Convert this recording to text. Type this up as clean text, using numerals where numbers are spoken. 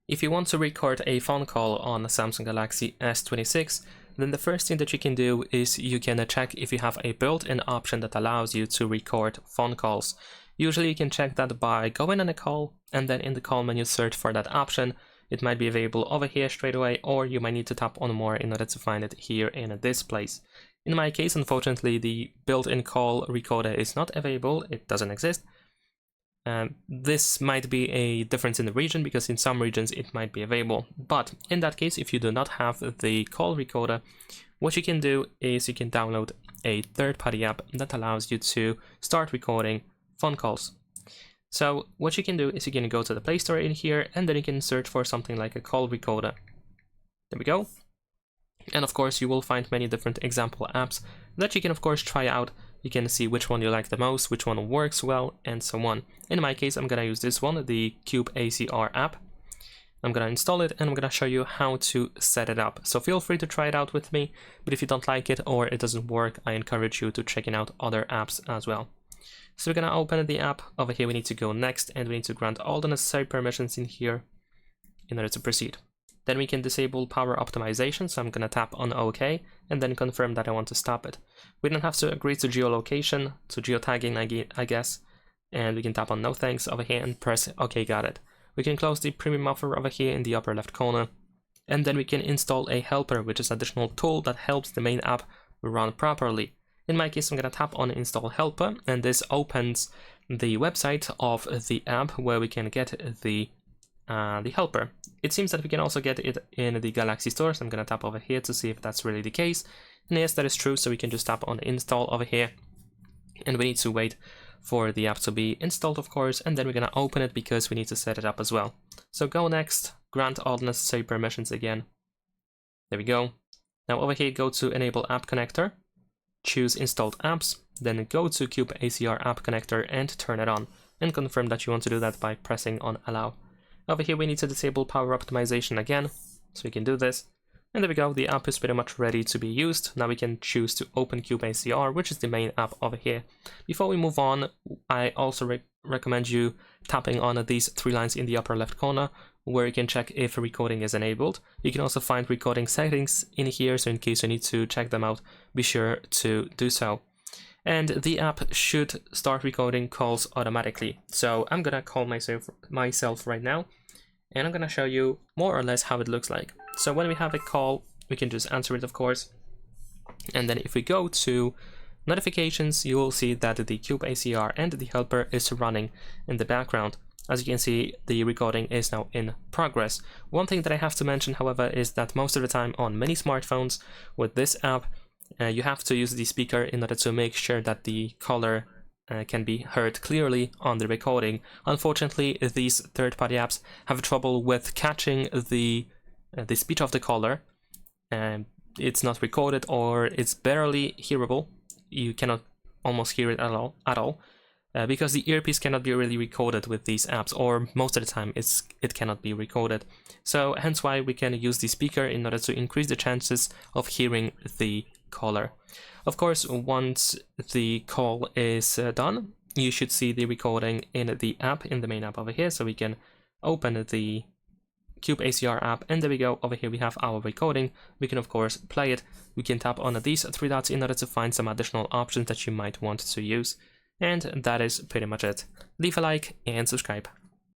If you want to record a phone call on a Samsung Galaxy S26, then the first thing that you can do is you can check if you have a built-in option that allows you to record phone calls. Usually you can check that by going on a call and then in the call menu search for that option. It might be available over here straight away, or you might need to tap on more in order to find it here in this place. In my case, unfortunately, the built-in call recorder is not available, it doesn't exist. This might be a difference in the region, because in some regions it might be available. But in that case, if you do not have the call recorder, what you can do is you can download a third-party app that allows you to start recording phone calls. So what you can do is you can go to the Play Store in here, and then you can search for something like a call recorder. There we go. And of course you will find many different example apps that you can of course try out. You can see which one you like the most, which one works well, and so on. In my case, I'm gonna use this one, the Cube ACR app. I'm gonna install it and I'm gonna show you how to set it up. So feel free to try it out with me, but if you don't like it or it doesn't work, I encourage you to checking out other apps as well. So we're gonna open the app. Over here we need to go next, and we need to grant all the necessary permissions in here in order to proceed. Then we can disable power optimization, so I'm gonna tap on OK and then confirm that I want to stop it. We don't have to agree to geolocation, to geotagging I guess, and we can tap on no thanks over here and press OK, got it. We can close the premium offer over here in the upper left corner, and then we can install a helper, which is an additional tool that helps the main app run properly. In my case, I'm gonna tap on install helper, and this opens the website of the app where we can get the helper. It seems that we can also get it in the Galaxy Store, so I'm gonna tap over here to see if that's really the case. And yes, that is true, so we can just tap on install over here, and we need to wait for the app to be installed, of course, and then we're gonna open it because we need to set it up as well. So go next, grant all the necessary permissions again. There we go. Now over here, go to enable app connector, choose installed apps, then go to Cube ACR app connector and turn it on, and confirm that you want to do that by pressing on allow. Over here we need to disable power optimization again, so we can do this. And there we go, the app is pretty much ready to be used. Now we can choose to open Cube ACR, which is the main app over here. Before we move on, I also recommend you tapping on these three lines in the upper left corner, where you can check if recording is enabled. You can also find recording settings in here, so in case you need to check them out, be sure to do so. And the app should start recording calls automatically. So I'm gonna call myself right now, and I'm gonna show you more or less how it looks like. So when we have a call, we can just answer it, of course. And then if we go to notifications, you will see that the Cube ACR and the helper is running in the background. As you can see, the recording is now in progress. One thing that I have to mention, however, is that most of the time on many smartphones with this app, you have to use the speaker in order to make sure that the caller can be heard clearly on the recording. Unfortunately, these third-party apps have trouble with catching the speech of the caller, and it's not recorded or it's barely hearable. You cannot almost hear it at all. Because the earpiece cannot be really recorded with these apps, or most of the time it cannot be recorded. So hence why we can use the speaker in order to increase the chances of hearing the caller. Of course, once the call is done, you should see the recording in the app, in the main app over here. So we can open the Cube ACR app, and there we go. Over here we have our recording. We can of course play it. We can tap on these three dots in order to find some additional options that you might want to use. And that is pretty much it. Leave a like and subscribe.